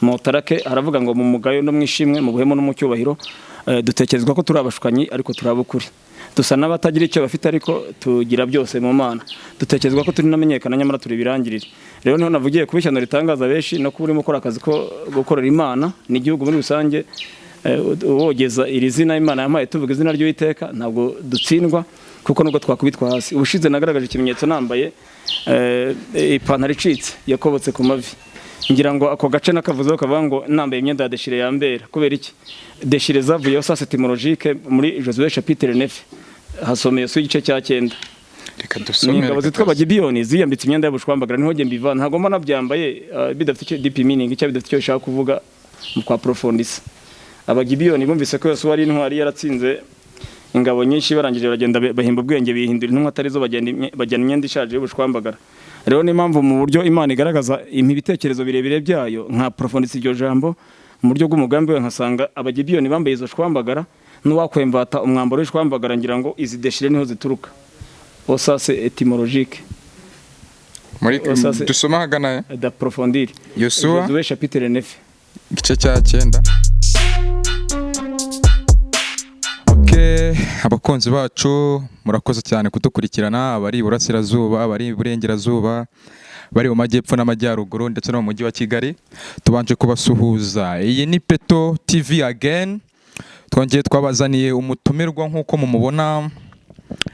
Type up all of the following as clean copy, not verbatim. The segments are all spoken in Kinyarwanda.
Motarake aravuga ngo mu mugayo no mwishimwe mu buhemo no mu cyubahiro dutekerezwa ko turi abashukanye ariko turabukuri. Dusa n'abatagira icyo bafite ariko tugira byose mu Mana. Dutekerezwa ko turi namenyekana nyamara turi birangirire. Rero niho navugiye kubishyano ritangaza benshi no kuba urimo gukora akazi ko gukorera Imana n'igihugu muri rusange wogeza iri zina Imana yampaye tuvuga izina ry'Uwiteka ntabwo dutsindwa kuko nubwo twakubitwa hasi. Ubushize nagaragaje ikimenyetso nambaye ipantaro icitse yakobotse ku mavi. Ngira ngo ako gace nakavuzeho kavuga ngo nambaye imyenda ya deshire yambera kubera iki deshire zavuyeho sase etymologique muri Josué chapitre 9 hasomeye su igice cya 9. Reka dusomere ingabo zitwa abagibiyoni ziyambitse imyenda y'ubushwambagara niho nge mbivana ntago mbona byambaye bidafite icyo deep meaning icyo bidafite icyo bishaka kuvuga mu kwa profondisa. Abagibiyoni bumvise ko Yosuwa ari intwari yaratsinze ingabo nyinshi barangije bagenda bahimba ubwenge bihindura intumwa atarizo bajyana imyenda ishaje y'ubushwambagara. Rero ni mpamvu mu buryo Imana igaragaza ibitekerezo birebire byayo nka profondisa iryo jambo mu buryo bw'umugambi we nkasanga abagibiyoni bambaye izo shwambagara n'uwakwembata umwambaro w'ishwambagara ngira ngo izi deshire niho zituruka. Osase etymologique muri dusoma hagana da profondire Yosuwa chapitre 9 igice cya 9. Abakunzi bacu murakoze cyane kudukurikirana abari iburasirazuba abari iburengerazuba bari mu majyepfo n'amajyaruguru ndetse no mu mujyi wa Kigali tubanje kubasuhuza. Iyi ni Peto TV again twongeye twabazaniye umutumirwa nk'uko mumubona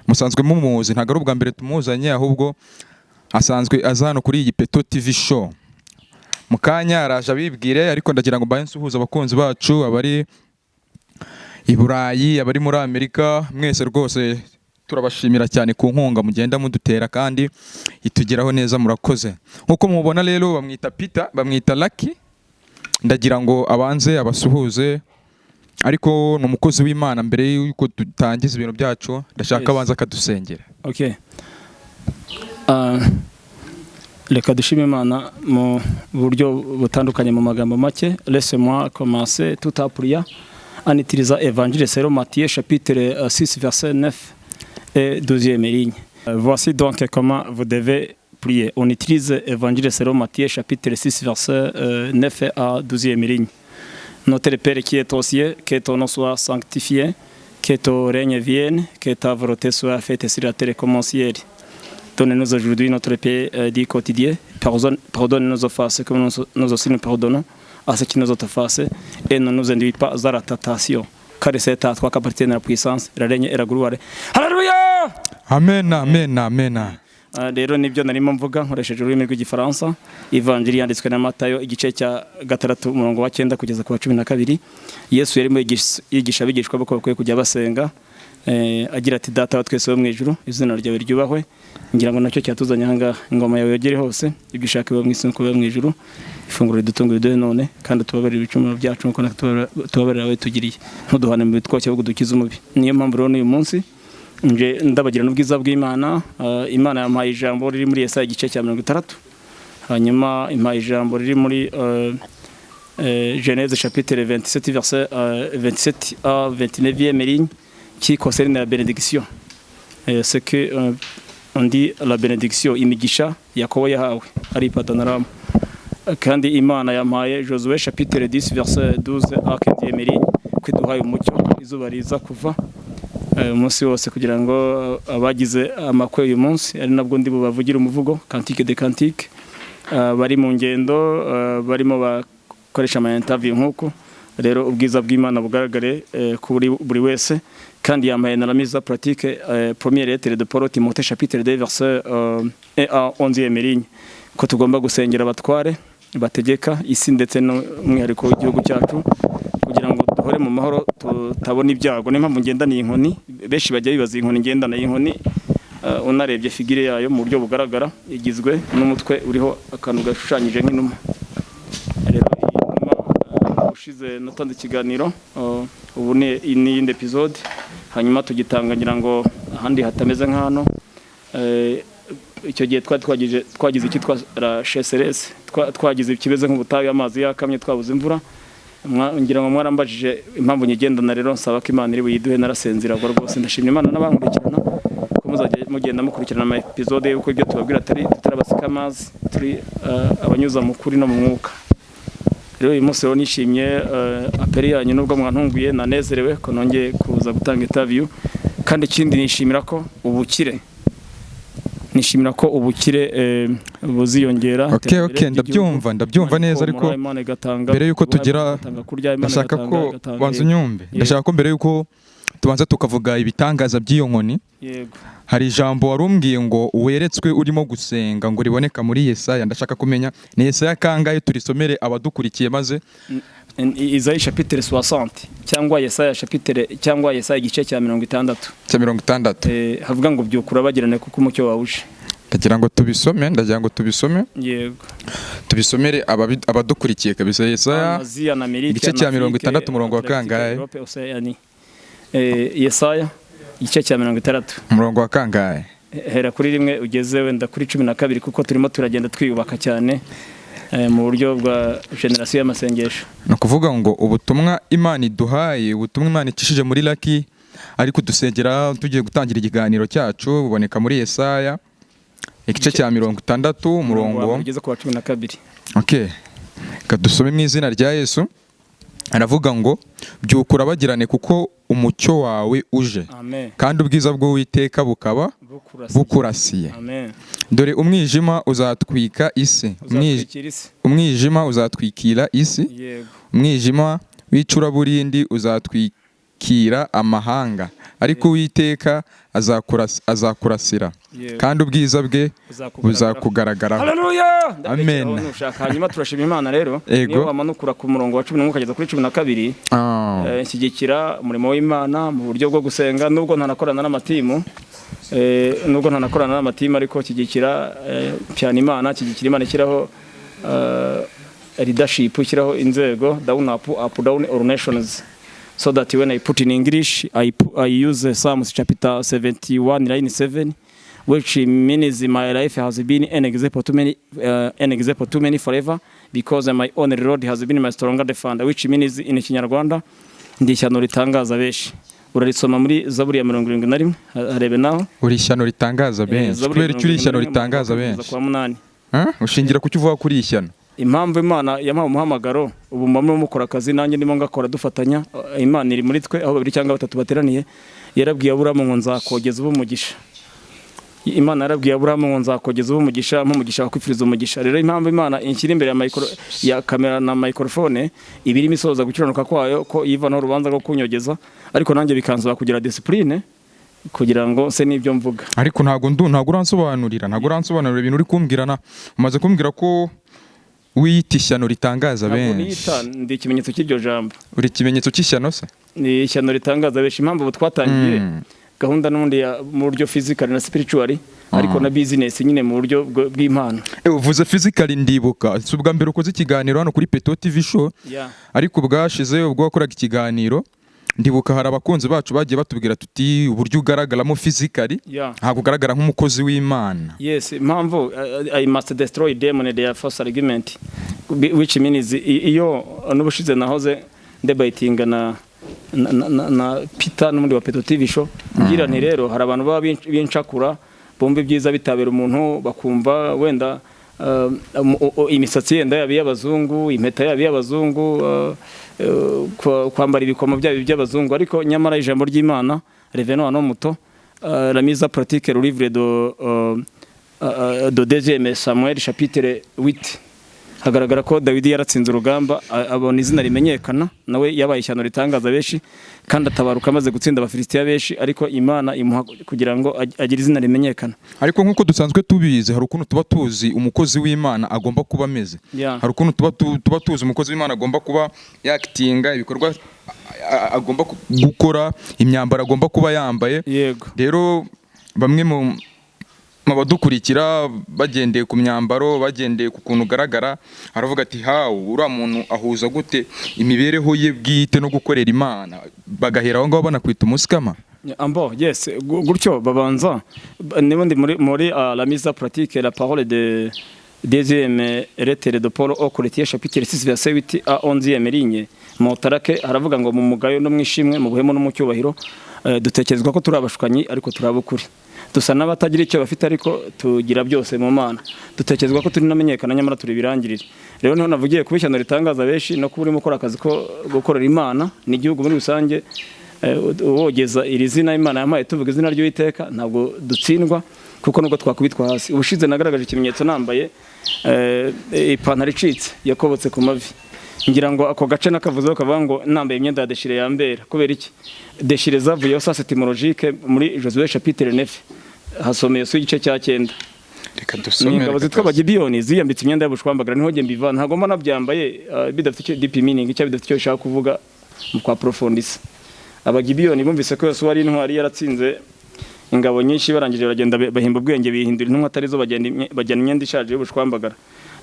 musanzwe mumuzi ntago ari ubwa mbere tumuzanye ahubwo asanzwe azano kuri iyi Peto TV show. Mukanya araje abibwire ariko ndagira ngo mbaye nsuhuza abakunzi bacu abari i Burayi abari muri Amerika mwese rwose turabashimira cyane ku nkunga mugenda mudutera kandi itugeraho neza murakoze. Nkuko mubona rero bamwita Peter bamwita Lucky ndagira ngo abanze abasuhuze ariko n'umukozi w'Imana mbere yuko dutangiza ibintu byacu ndashaka abanza akadusengera. Okay. Reka dushime Imana mu buryo butandukanye mu magambo make. Laissez-moi commencer tout à prier en utilisant Évangile selon Matthieu chapitre 6 verset 9 et 12e ligne. Voici donc comment vous devez prier. On utilise Évangile selon Matthieu chapitre 6 verset 9 à 12e ligne. Notre Père qui est aux cieux, que ton nom soit sanctifié, que ton règne vienne, que ta volonté soit faite sur la terre comme au ciel. Donne-nous aujourd'hui notre pain du quotidien. Pardonne nos offenses comme nous aussi nous pardonnons à ceux qui nous ont offensés et ne nous induis pas à la tentation. Car c'est à toi qu'appartient la puissance, la règne et la gloire. Alléluia! Amen, amen, amen. Rero nibyo narimo mvuga nkoresheje ururimi rw'igifaransa. Evanjili yanditswe na Matayo igice cya 6 umurongo wa 9 kugeza ku wa 12. Yesu yarimo yigisha abigishwa ko bakwiye kujya basenga agira ati data wa twese wo mu ijuru izina ryawe ryubahwe. Ngira ngo nacyo cyatuzanye hanga ingoma yawe yogere hose ibyo ushaka biba mu isi no mu ijuru. Ifunguro ridutunga riduhe none kandi tubabarira ibicumuro byacu nkuko tubabarira abe tugiriye ntuduhane mu bitwoshye ahubwo dukize umubi. Niyo mpamvu rero uyu munsi nje ndabagira n'ubwiza bw'Imana. Imana yampaye ijambo riri muri Yesaya igice cya 60 hanyuma impaye ijambo riri muri Genèse chapitre 27 verset 27 à 29e ligne qui concerne la bénédiction. Ce que on dit la bénédiction imigisha Yakobo yahawe ari patanaramu kandi Imana yampaye Josué chapitre 10 verset 12 à 15e ligne kwiduhaye umucyo izuba riza kuva umunsi wose kugira ngo abagize amakwe uyu munsi ari nabwo ndi bubavugira umuvugo cantique de cantique bari mu ngendo barimo bakoresha ama interview nkuko rero ubwiza bw'Imana bugaragare kuri buri wese kandi yambaye na la mise en pratique première lettre de Paul Timothée chapitre 2 verset 1 à 11e ligne ko tugomba gusengera abatware bategeka isi ndetse n'umwihariko w'igihugu cyacu kugira ngo duhore mu mahoro tutabona ibyago. Niyo mpamvu ngenda ni inkoni benshi bajya bibaza inkoni ngenda na inkoni unarebye figure yayo mu buryo bugaragara igizwe n'umutwe uriho akantu gashushanyije nk'inuma. Rero inuma ushize natanze ikiganiro ubu ni iyindi episode hanyuma tugitanga ngira ngo ahandi hatameze nk'hano. Icyo gihe twagize ikitwa la chasseresse twagize ikibeze nk'ubutayu amazi yakamye twabuze imvura. Ngira ngo mwarambajije impamvu nyigendana rero nsaba ko Imana iri buyiduhe narasenzira rwose ndashimira Imana n'abankurikirana ko muzajya mugenda mukurikirana ama episode yuko ibyo tubabwira tutarabasika amazi turi abanyuza mu kuri no mu mwuka. rero uyu munsi rero nishimye aperi yanyu nubwo mwantunguye nanezerewe ko nongeye kuza gutanga interview kandi ikindi nishimira ko ubukire buziyongera. Okay, ndabyumva neza, ariko mbere yuko tugira ndashaka ko banza unyumve, ndashaka ko mbere yuko tubanza tukavuga ibitangaza by'iyo nkoni. Yego. Hari ijambo warumbwiye ngo weretswe urimo gusenga ngo riboneka muri Yesaya. Ndashaka kumenya ni Yesaya kangahe turisomere abadukurikiye maze Isaïe chapitre 60 cyangwa Yesaya chapitre cyangwa Yesaya igice cya 60 havuga ngo byukura bagirane kuko umucyo wawuje. ndagira ngo tubisome Yego. Tubisomere abadukurikiye kabisa. Yesaya igice cya 60 umurongo wa kangahe? Yesaya igice cya 60 umurongo wa kangahe? Hera kuri rimwe ugeze wenda kuri 12 kuko turimo turagenda twiyubaka cyane mu buryo bwa generation y'amasengesho. No kuvuga ngo ubutumwa Imana iduhaye, ubutumwa Imana icishije muri Lucky ariko dusengera tugiye gutangira ikiganiro cyacu buboneka muri Yesaya igice cya 60 umurongo ugeze ku 12. Okay. Kadusome mu izina rya Yesu. Aravuga ngo byukura bagirane kuko umucyo wawe uje. Amen. Kandi ubwiza bw'Uwiteka bukaba bukurasiye. Amen. Dore umwijima uzatwika isi. Umwijima uzatwikira isi. Yego. Umwijima w'icuraburindi uzatwikira amahanga, ariko Uwiteka azakurasira. Yego. Kandi ubwiza bwe buzakugaragaraho. Haleluya. Amen. Hanyuma turashima Imana rero niyo wamanukura ku murongo wa 11 ukageza kuri 12. Nshyigikira umurimo w'Imana mu buryo bwo gusenga nubwo ntanakorana n'amatimu ariko nshyigikira cyane Imana, nshyigikira Imana ishyiraho leadership, ishyiraho inzego down up down all nations, so that when I put in English I use Psalms chapter 71 line 7, which means my life has been an example to many forever, because my own Lord has been my stronger defender, which means in Kinyarwanda ndi ishyano ritangaza benshi. Urarisoma muri Zaburi ya 71 arebe naho uri ishyano ritangaza benshi. Kubera icyo uri ishyano ritangaza benshi ushingira ku cyo uvuga kuri ishyano. Impamvu Imana yampaye umuhamagaro ubu mama mukora akazi nanjye ndimo ngakora dufatanya. Imana iri muri twe aho babiri cyangwa batatu bateraniye. Yarabwiye Aburahamu ngo nzakogeza ubumugisha. Imana yarabwiye Aburahamu ngo nzakogeza ubumugisha mpumugisha wakwifuriza umugisha. Rero impamvu Imana inshyira imbere ya kamera na microphone ibiri imisoza gukiranuka kwayo ko yiva no rubanza rwo kunyogeza, ariko nanjye bikanzwa kugira discipline kugira ngo se nibyo mvuga. Ariko ntago uransobanurira ibintu uri kumbwirana. Umaze kumbwira ko wiyita ishyano ritangaza benshi. Ndi ikimenyetso cy'iryo jambo. Uri ikimenyetso cy'ishyano se? Ni ishyano ritangaza benshi. Impamvu twatangiye gahunda n'undi mu buryo physical na spiritual, ariko na business nyine mu buryo bw'Imana. Uvuze physical ndibuka ubwa mbere ukoze ikiganiro hano kuri Peto TV show. Ariko ubwashize ubwo wakoraga ikiganiro ndibuka hari abakunzi bacu bagiye batubwira tuti uburyo ugaragaramo physically ntabwo ugaragara nk'umukozi w'Imana. Yes, impamvu I must destroy them and their false argument, which means iyo n'ubushize nahoze debatinga na Peter n'umundi wa Peto TV show ngira nti rero hari abantu baba bincakura bombe byiza bitabera umuntu bakumva wenda imisatsi yenda y'abazungu, impeta y'abazungu, kwambara ibikomo by'abazungu, ariko nyamara ijambo ry'Imana Revenons hano muto la mise en pratique le livre de deuxième Samuel chapitre 8 hagaragara ko Dawidi yaratsinze urugamba abona izina rimenyekana, nawe yabaye ishyano ritangaza benshi kandi atabaruka amaze gutsinda Abafilisitiya benshi, ariko Imana imuha kugira ngo agire izina rimenyekana. Ariko nkuko dusanzwe tubizi hari ukuntu tuba tuzi umukozi w'Imana agomba kuba ameze. Hari ukuntu tuba tuzi umukozi w'Imana agomba kuba yakitinga ibikorwa agomba gukora, imyambaro agomba kuba yambaye. Rero bamwe mu badukurikira bagendeye ku myambaro, bagendeye ku kuntu ugaragara, aravuga ati uriya muntu ahuza gute imibereho ye bwite no gukorera Imana, bagahera aho ngaho banakwita umusikama. Yes, gutyo babanza n'ubundi muri la mise en pratique la parole de deuxième lettre de Paul au Corinthiens chapitre 6 verset 8 à 11e ligne. Motarake aravuga ngo mu mugayo no mwishimwe mu buhemo no mu cyubahiro dutekerezwa ko turi abashukanyi ariko turi abukuri. dusa n'abatagira icyo bafite ariko tugira byose mu Mana, dutekerezwa ko turi namenyekana nyamara turi birangirire. Rero niho navugiye kuba ishyano ritangaza benshi no kuba urimo ukora akazi ko gukorera Imana n'igihugu muri rusange, wogeza iri zina Imana yampaye, tuvuga izina ry'Uwiteka ntabwo dutsindwa, kuko nubwo twakubitwa hasi. Ubushize nagaragaje ikimenyetso nambaye ipantaro icitse yakobotse ku mavi, ngira ngo ako gace nakavuzeho kavuga ngo nambaye imyenda ya deshire yambera. Kubera iki? Deshire zavuyeho sasa etimologique muri Josué chapitre 9 hasomeye su igice cya 9. Reka dusome. Ingabo zitwa abagibiyoni ziyambitse imyenda y'ubushwambagara, niho nge mbivana, ntago mbona byambaye bidafite icyo deep meaning, icyo bidafite icyo bishaka kuvuga mu kwa profondisa. Abagibiyoni bumvise ko Yosuwa ari intwari yaratsinze ingabo nyinshi, barangije baragenda bahimba ubwenge bihindura intumwa atari zo, bajyana imyenda ishaje y'ubushwambagara.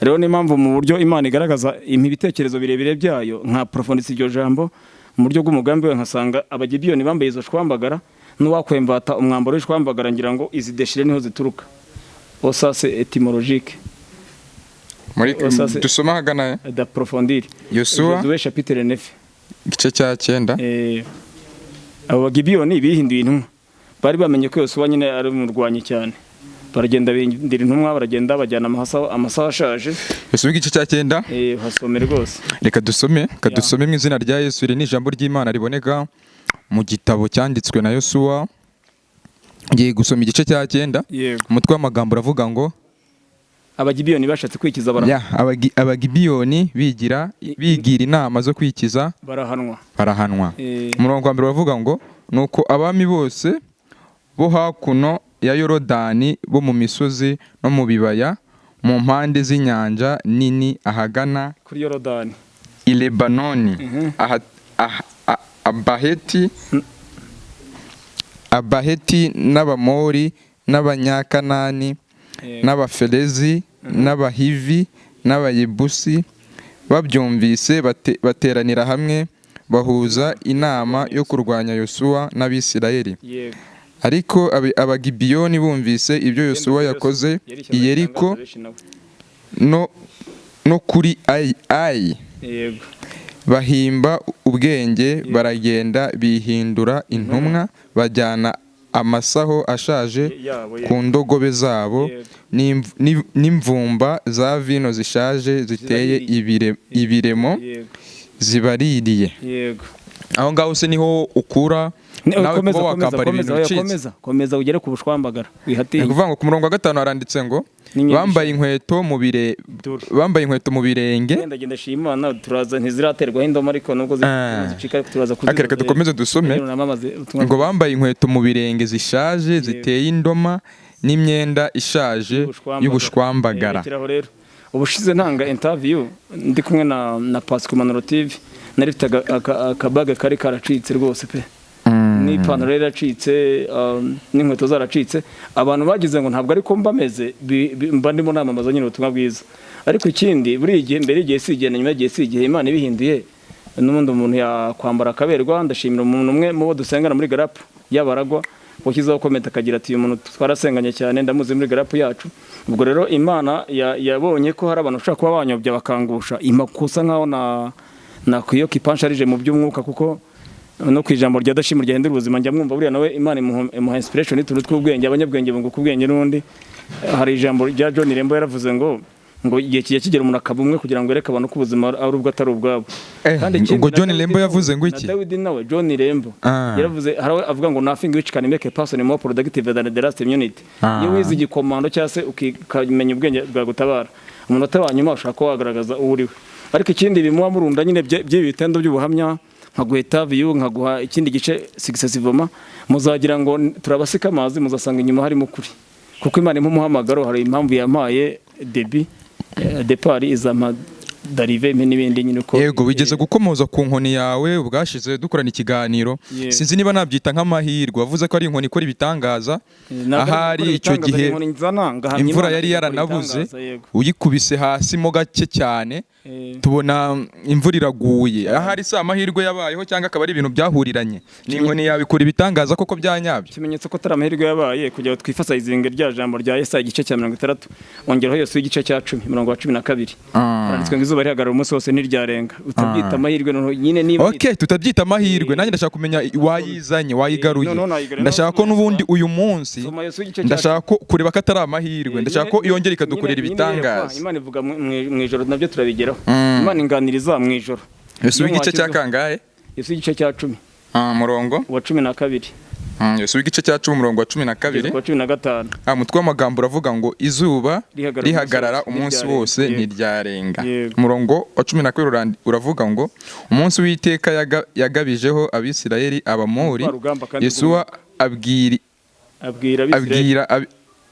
Rero ni impamvu mu buryo Imana igaragaza ibitekerezo birebire byayo nka profondisa iryo jambo mu buryo bw'umugambi we, nkasanga abagibiyoni bambaye izo shwambagara, n'uwakwembata umwambaro w'ishwambagara ngira ngo izi deshire niho zituruka. Osase etimologique muri dusoma hagana da profondire Yosuwa chapitre 9 igice cya 9. Abo bagibiyoni bihinduye intumwa, bari bamenye ko Yosuwa nyine ari umurwanyi cyane, baragenda bindira intumwa, baragenda bajyana amasaha ashaje. Yosuwa igice cya 9 hasome rwose. Reka dusome mu izina rya Yesu. Iri ni ijambo ry'Imana riboneka mu gitabo cyanditswe na Yosuwa. Ngiye gusoma igice cya 9. Umutwe w'amagambo uravuga ngo abagibiyoni bashatse kwikiza abagibiyoni bigira inama zo kwikiza barahanwa. Umurongo wa mbere uravuga ngo nuko abami bose bo hakuno ya Yorodani, bo mu misozi no mu bibaya, mu mpande z'inyanja nini ahagana kuri Yorodani i Lebanoni, Abaheti n'Abamori n'Abanyakanani n'Abaferezi n'Abahivi n'Abayebusi babyumvise bateranira hamwe, bahuza inama yo kurwanya Yosuwa n'Abisirayeli. Ariko abagibiyoni bumvise ibyo Yosuwa yakoze i Yeriko no kuri Ayi, bahimba ubwenge, baragenda bihindura intumwa, bajyana amasaho ashaje ku ndogobe zabo n'imvumba za vino zishaje ziteye ibiremo zibaririye. Aho ngaho se niho ukura nawe kuba wakambara ibintu bicitse. Komeza ugere ku bushwambagara wihatiye. Ni ukuvuga ngo ku murongo wa 5 haranditse ngo bambaye inkweto mu birenge. Ndagenda shima Imana, turaza ntiziraterwaho indoma, ariko nubwo zicika turaza kuziza. Reka dukomeze dusome ngo bambaye inkweto mu birenge zishaje ziteye indoma n'imyenda ishaje y'ubushwambagara. Ubushize ntanga interview ndi kumwe na Pascal Manoro TV, narifite akabaga kari karacitse rwose pe, n'ipantaro yaracitse, n'inkweto zaracitse. Abantu bagize ngo ntabwo ariko mbameze, mba ndimo namamaza nyine ubutumwa bwiza. Ariko ikindi buri gihe mbere igihe sigiye na nyuma igihe sigiye Imana ibihinduye, n'ubundi umuntu yakwambara akaberwa. Ndashimira umuntu umwe mu bo dusengana muri Garapu y'Abaragwa wakizaho komenta akagira ati uyu muntu twarasenganye cyane, ndamuzi muri Garapu yacu. Ubwo rero Imana yabonye ko hari abantu ushaka kuba banyobya bakangusha imakusa nkaho na kuyoka ipansharije mu by'umwuka, kuko no kwijambo rya dashimwe ryahindura ubuzima njya mwumva buriya nawe Imana imuha inspiration n'utuntu tw'ubwenge, abanyabwenge bunguka ubwenge n'undi. Hari ijambo rya John Rembo yaravuze ngo igihe kigiye kigera umuntu akaba umwe kugira ngo yereke abantu ko ubuzima ari ubwo atari ubwabo. Kandi ngo John Rembo yavuze ngo iki? David nawe John Rembo yaravuze, avuga ngo nothing which can make a person more productive than the last minute. Iyo wize igikomando cyase ukamenya ubwenge bwagutabara, umunota wa nyuma ushaka ko wagaragaza uwo uriwe. Ariko ikindi bimuha murunda nyine by'ibi bitendo by'ubuhamya, nkaguheta view, nkaguha ikindi gice successivement, muzagira ngo turabasika amazi, muzasanga inyuma harimo kuri, kuko Imana impumuhamagaro hari impamvu yampaye départ izama darive n'ibindi nyine uko. Yego, wigeze gukomoza ku nkoni yawe ubwashize dukorana ikiganiro. Sinzi niba nabyita nk'amahirwe, wavuze ko ari inkoni ikora ibitangaza. Ahari icyo gihe imvura yari yaranabuze, uyikubise hasi mo gake cyane tubona imvura iraguye ahari si amahirwe yabayeho cyangwa akaba ari ibintu byahuriranye n'inkoni yabikora ibitangaza koko byanyabyo ikimenyetso ko atari amahirwe yabaye kugira ngo twifasayizinge rya jambo rya Yesaya igice cya 60 ongeraho Yosuwa igice cya 10 umurongo wa 12 handitswe ngo izuba rihagarara umunsi wose ntiryarenga utabyita amahirwe nyine niba tutabyita amahirwe nanjye ndashaka kumenya wayizanye wayigaruye ndashaka ko n'ubundi uyu munsi ndashaka ko kureba ko atari amahirwe ndashaka ko yongera ikadukorera ibitangaza Imana ivuga mu ijoro nabyo turabigeraho Imana inganiriza mu ijoro Yosuwa igice cya kangahe Yosuwa igice cya 10 murongo wa 12 Yosuwa igice cya 10 umurongo wa 12 wa 15 mutwe w'amagambo uravuga ngo izuba rihagarara umunsi wose ntiryarenga umurongo wa 12 uravuga ngo umunsi w'Iteka yagabijeho Abisirayeli Abamori Yosuwa abwira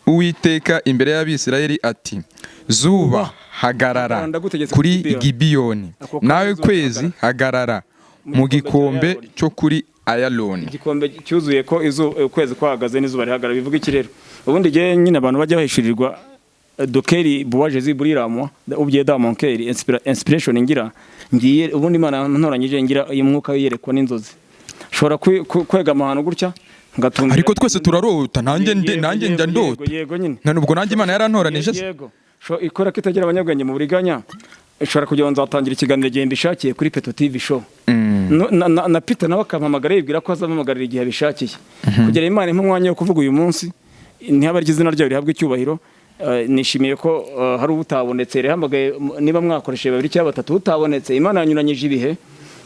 Uwiteka imbere y'Abisirayeli ati zuba hagarara kuri Gibiyoni nawe kwezi hagarara mu gikombe cyo kuri Ayaloni igikombe cyuzuye ko ukwezi kwahagaze n'izuba rihagarara bivuga iki rero ubundi gihe nyine abantu bajya bahishirirwa dokeri buwaje ziburiramo ubye da monkeri inspiration ngira ngiye ubundi Imana ntoranyije ngira uyu mwuka yerekwa n'inzozi shobora kwega amahano gutya ngatumva ariko twese turarota nanjye njya ndota yego nyine nubwo nanjye Imana yarantoranije yego ikora kitagira abanyabwenge mu buriganya ishobora kugira ngo nzatangira ikiganiro gihe mbishakiye kuri Peto TV show na Peter nawe akampamagara yibwira ko azamamagarira igihe abishakiye kugira Imana impa umwanya wo kuvuga uyu munsi ntihaba izina ryayo rihabwa icyubahiro nishimiye ko hari ubutabonetse rehamagaye niba mwakoresheje 2 cyangwa 3 utabonetse Imana yanyuranyije ibihe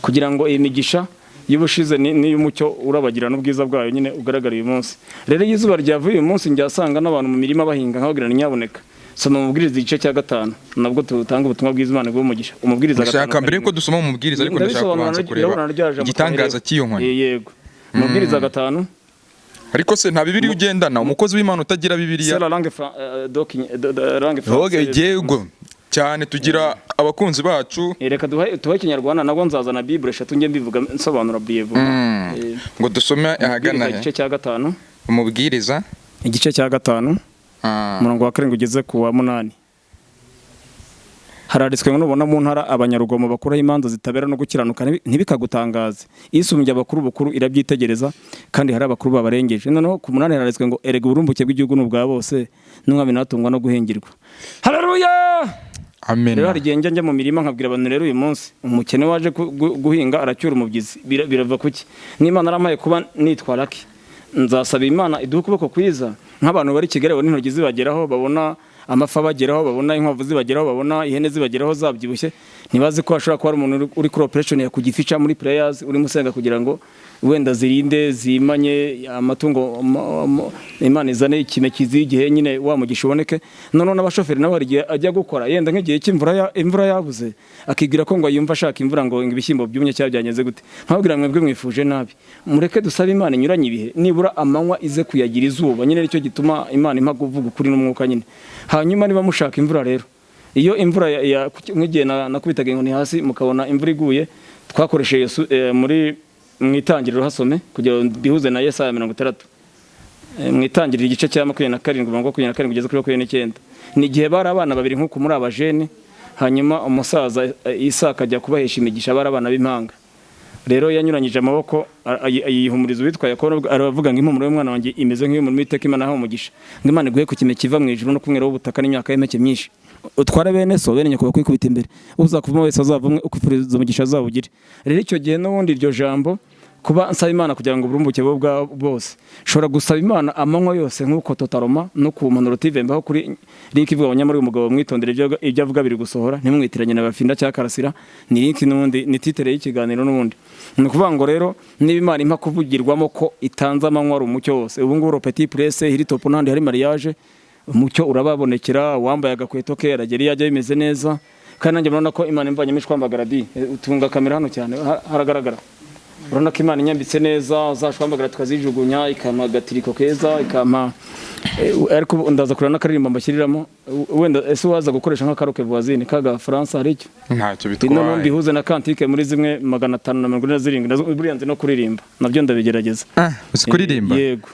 kugira ngo iyi migisha y'ubushize n'iy'umucyo urabagira n'ubwiza bwayo nyine ugaragara uyu munsi rero izuba ryavuye uyu munsi njyasanga n'abantu mu mirima bahinga nkabagirana nyaboneka soma umubwiriza igice cya 5 nabwo tutanga ubutumwa bw'Imana bw'umugisha umubwiriza ndashaka mbere ko dusoma umubwiriza ariko ndashaka kubanza kureba igitangaza cy'iyo nkoni yego umubwiriza 5 ariko se nta Bibiliya ugendana umukozi w'Imana utagira Bibiliya yego cyane tugira abakunzi bacu reka tuhe Kinyarwanda nabwo nzazana Bible 3 nge mbivuga nsobanura Bible ngo dusome ahagana igice cya 5 umubwiriza igice cya 5 umurongo wa 7 ugeze ku wa 8 haranditswe ngo nubona mu ntara abanyarugomo bakuraho imanza zitabera no gukiranuka ntibikagutangaze isumbya abakuru irabyitegereza kandi hari abakuru babarengeje noneho ku 8 haranditswe ngo erega uburumbuke bw'igihugu n'ubwa bose n'umwami natungwa no guhengirwa haleluya amen rero hari igihe njya mu mirima nkabwira abantu rero uyu munsi umukene waje guhinga aracyura umubyizi birava kuki n'Imana aramaye kuba nitwara ki nzasaba Imana iduha ukuboko kwiza nk'abantu bari Kigali bo n'intoryi zibageraho babona amafa bageraho babona inkwavu zibageraho babona ihene zibageraho zabyibushye ntibazi ko ashobora kuba ari umuntu uri kuri operation ya kugifica muri prayers uri musenga kugira ngo wenda zirinde zimanye amatungo Imana izane ikime kizigihe nyine wamugisha uboneke none n'abashoferi nabo hari ajya gukora yenda nk'igihe imvura yabuze akigira ko ngo yumva ashaka imvura ngo ibishyimbo byumye cyabyanyenze gute nkabwira mwebwe mwifuje nabi mureke dusabe Imana inyuranye ibihe nibura amanywa ize kuyagira izuba nyine nicyo gituma Imana impa kuvuga ukuri n'umwuka nyine hanyuma niba mushaka imvura rero iyo imvura nk'igihe nakubitaga inkoni hasi mukabona imvura iguye twakoresheje muri mwitangiriro hasome kugira ngo bihuze na Yesaya 60 mwitangiriro igice cya 27 umurongo 27 kugeza kuri 29 ni gihe bari abana babiri nkuko muri abajene hanyuma umusaza Isaka ajya kubahesha imigisha bari abana b'impanga rero yanyuranyije amaboko yihumuriza witwa Yakobo aravuga ngo impumuro y'umwana wanjye imeze nk'iyo mu Iteka Imana aho umugisha ngo Imana iguhe ku kime kiva mu ijuru no kumwera w'ubutaka n'imyaka y'imeke myinshi utwara bene so bene nyoko kwikubita imbere uzakuvuma wese azavumwe ukufuriza umugisha azawugire rero icyo gihe n'ubundi iryo jambo kuba nsaba Imana kugira ngo burumbuke bose shobora gusaba Imana amanywa yose nk'uko Totaroma no ku manuro TV mbaho kuri link ivuga abanyamuri umugabo mwitondere ibyo avuga biri gusohora ntimwitiranye n'abafinda cya Karasira ni link n'ubundi ni titre y'ikiganiro n'ubundi ni kuvuga ngo rero niba Imana impa kuvugirwamo ko itanze amanywa ari umucyo wose ubu ngubu Petit Presse Hilltop n'andi hari mariage umucyo urababonekera wambaye agakweto ke aragera yajya bimeze neza kandi nanjye murabona ko Imana imvanye mishwambagara utunga kamera hano cyane haragaragara urabona ko Imana inyambitse neza uzashwambagara tukazijugunya ikampa gatiriko keza ikampa ariko ndaza kurana n'akaririmbo mbashyiriramo wenda ese waza gukoresha nk'akaroke voisine kaga France hari icyo ntacyo bitwaye none mbihuze na kantike muri zimwe 547 buriya nzi no kuririmba nabyo ndabigerageza uzi kuririmba yego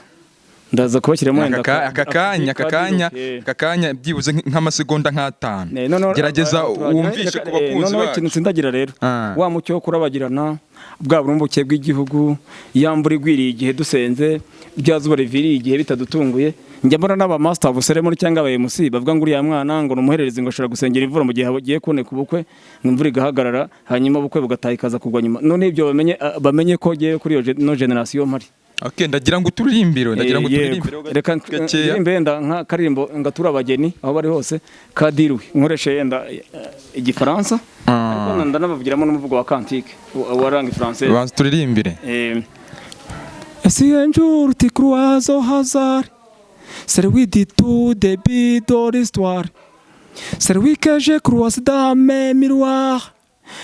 ndaza kubashyiramo wenda aka kanya byibuze nk'amasegonda nk'atanu gerageza wumvishe ku bakunzi bacu ikintu sindagira rero wa mucyo wo kurabagirana bwa burumbuke bw'igihugu yambura igwiriye igihe dusenze bya zuba riviriye igihe bitadutunguye njya mbona n'aba master of ceremony cyangwa aba MC bavuga ngo uriya mwana ngo numuherereze ngo ashobora gusengera imvura mu gihe hagiye kuboneka ubukwe imvura igahagarara hanyuma ubukwe bugataha ikaza kugwa nyuma none ibyo bamenye ko giye kuri iyo no generation mpari. Okay, ndagira ngo turirimbire reka ndirimbe nda nka karimbo ngatura abageni aho bari hose kadirwe nkoreshe yenda igifaransa ariko ndanabavugiramo n'umuvugo wa cantique waranga français banze turirimbire si un jour tu crois au hasard celui dit tout début de l'histoire celui que je croise dans mes miroirs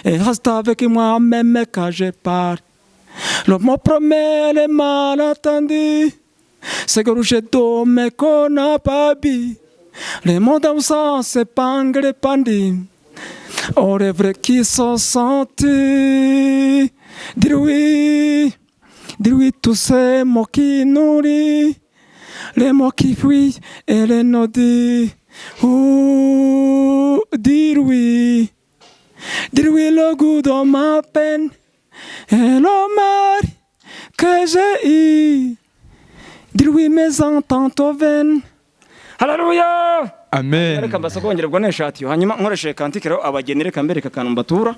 et reste avec moi même quand je pars. Le mot promet les malentendus, c'est que je dorme qu'on n'a pas bu. Les mots d'absence s'épinglent et pendus, aux rêves qui sont sentis. Dis-lui tous ces mots qui nourrissent, les mots qui fuient et les non-dits. Dis-lui le goût de ma peine. Et l'hommage que j'ai eu, dis-lui mes ententes vaines. Hallelujah! Amen. Reka mbasa kongererwa n'eshati hanyuma nkoresheje kantike rero abageni reka mbereka akantu mbatura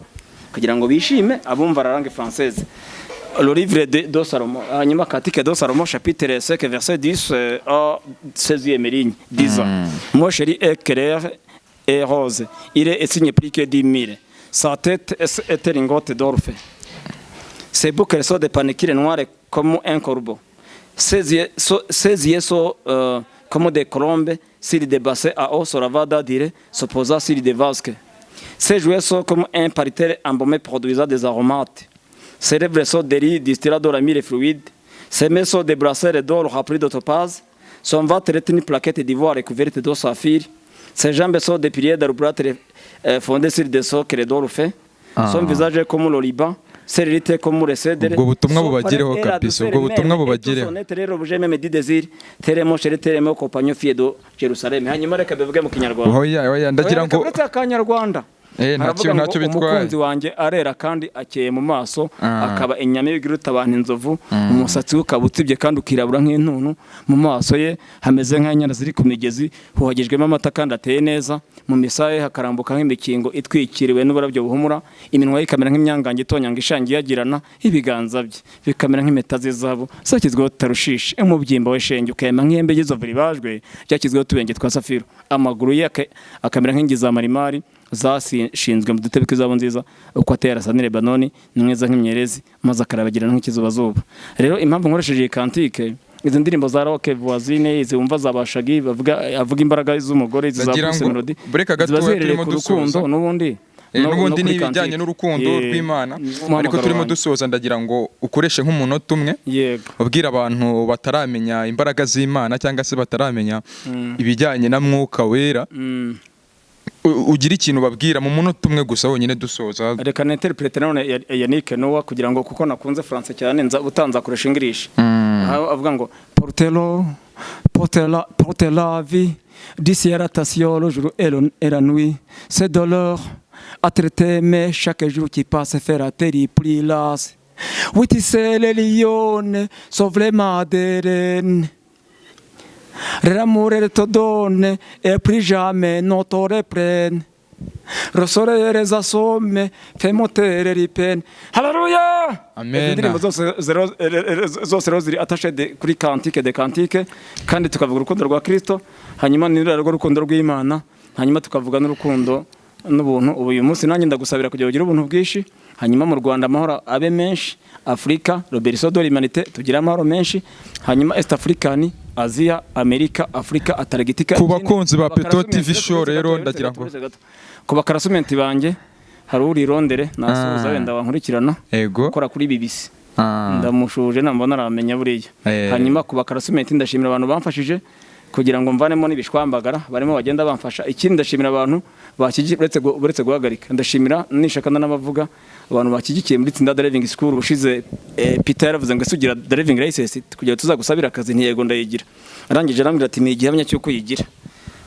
kugira ngo bishime abumva la langue française. Le livre de Salomon hanyuma kantike de Salomon chapitre 5 verset 10 à 16e ligne 10 ans. Mon chéri est clair et rose, il est signé plus que 10 000. Sa tête est lingote d'or fait. Ses boucles sont des paniquilles noires comme un corbeau. Ses yeux sont comme des colombes s'il débassait à eau sur la vada dire se posa sur des vasques. Ses jouets sont comme un parterre embaumé produisant des aromates. Ses lèvres sont des riz distillés d'or à mille fluides. Ses mains sont des bracelets d'or remplis de topaz. Son ventre est une plaquette d'ivoire recouverte de saphir. Ses jambes sont des piliers d'arbrâtre fondés sur des socles d'or fait. Son visage est comme le Liban. Serite comme le cèdre. Ubwo butumwa bubagireho kabisa, ubwo butumwa bubagireho. Rero buje meme di désir, teremo chere teremo compagnon fier de Jerusalem. Hanyuma reka bivuge mu Kinyarwanda. Oya ndagira ngo Uretse Akanyarwanda. Ntacyo bitwaye. Umukunzi wanjye arera kandi akeye mu maso akaba inyama y'igiruta abantu inzovu umusatsi ukabutibye kandi ukirabura nk'intuntu mu maso ye hameze nk'anyana ziri ku migezi huhagijwemo amata kandi ateye neza mu misaye hakarambuka nk'imikingo itwikiriwe n'uburabyo buhumura iminwa ye ikamera nk'imyangange itonyanga ishangiye yagirana ibiganza bye bikamera nk'impeta z'izahabu zakizweho tarushishi umubyimba we shenge ukema nk'ihembe ry'izovu ribajwe ryakizweho tubenge twa safiro amaguru ye akamera nk'ingiza marimari zashinzwe mu dutebe tw'izabo nziza uko atera sa Lebanoni nimweza nk'imyerezi maze akarabagirana nk'ikizubazuba. Rero impamvu nkoresheje kantike izo ndirimbo za rock voisine izi wumva zabashagi avuga imbaraga z'umugore zizavuze melody turimo dusoza n'ubundi ni ibijyanye n'urukundo rw'Imana ariko turimo dusoza ndagira ngo ukoreshe nk'umunota umwe ubwira abantu bataramenya imbaraga z'Imana cyangwa se bataramenya ibijyanye na mwuka wera ugira ikintu babwira mu munota umwe gusa wonyine dusoza. Reka interprete none Yannick Noah kugira ngo kuko nakunze France cyane utanza kuresha English avuga ngo porte la vie d'ici à la tation le jour et la nuit c'est douleur à traiter mais chaque jour qui passe faire atterrir plus las oui tu sais les lions sauve les madeleines. L'amour te donne et plus jamais ne te reprenne. Ressort les assommes, fais monter les peines. Hallelujah! Amen. Indirimbo zose ziri attaché kuri kantike de kantike kandi tukavuga urukundo rwa Kristo hanyuma n'urwo rukundo rw'Imana hanyuma tukavuga n'urukundo n'ubuntu. Uyu munsi nanjye ndagusabira kugira ugira ubuntu bwishi hanyuma mu Rwanda amahoro abe menshi, Afrika Roberto de l'Humanité tugira amahoro menshi hanyuma East African Asia Amerika Afrika ataragitika. Ku bakunzi ba Peto TV show rero ndagira ngo ku bakarasumenti banjye hari uri rondere nasuza wenda wankurikirana gukora kuri BBC ndamushuje nambona aramenya buriya hanyuma ku bakarasumenti ndashimira abantu bamfashije kugira ngo mvanemo n'ibishwambagara barimo bagenda bamfasha. Ikindi ndashimira abantu uretse guhagarika, ndashimira nishaka n'abavuga abantu bakigikiye muri Tsinda Driving School. Bushize Peter yaravuze ngo sugira driving license kugira tuzagusabira akazi, ntiyego ndayigira. Arangije arambwira ati ni igihamya cyo kuyigira,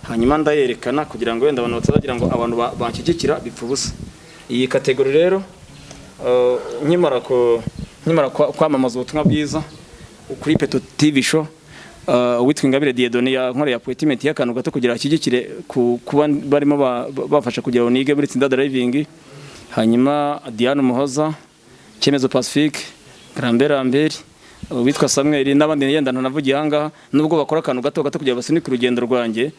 hanyuma ndayerekana kugira ngo wenda abantu batazagira ngo abantu bankigikira bipfubusa. Iyi kategori rero nkimara kwamamaza ubutumwa bwiza kuri Peto TV show, witwa Ingabire Dieudonné yankoreye appointment y'akantu gato kugira ashyigikire kuba barimo bafasha kugira ngo nige muri Tsinda Driving. Hanyuma Diane Muhoza, Cyemezo Pacifique, Rambert, witwa Samuel n'abandi yenda ntanavugiye ahangaha, nubwo bakora akantu gato kugira basunike urugendo rwanjye.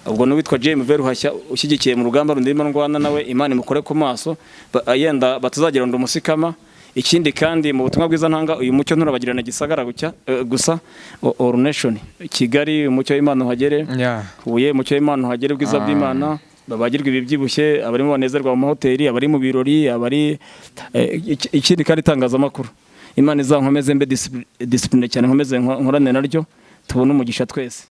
Ubwo n'uwitwa James Veruhashya ushyigikiye mu rugamba rundimo ndwana nawe, Imana imukore ku maso yenda batazagira ndo musikama. Ikindi kandi mu butumwa bwiza ntanga uyu mucyo nturabagirana Gisagara gusa All Nation Kigali, umucyo w'Imana uhagere, Huye umucyo w'Imana uhagere, ubwiza bw'Imana, babagirwa ibibyibushye, abarimo banezerwa mu mahoteli, abari mu birori, abari ikindi kandi itangazamakuru. Imana izankomeze mbe discipline cyane, nkomeze nkorane naryo, tubone umugisha twese.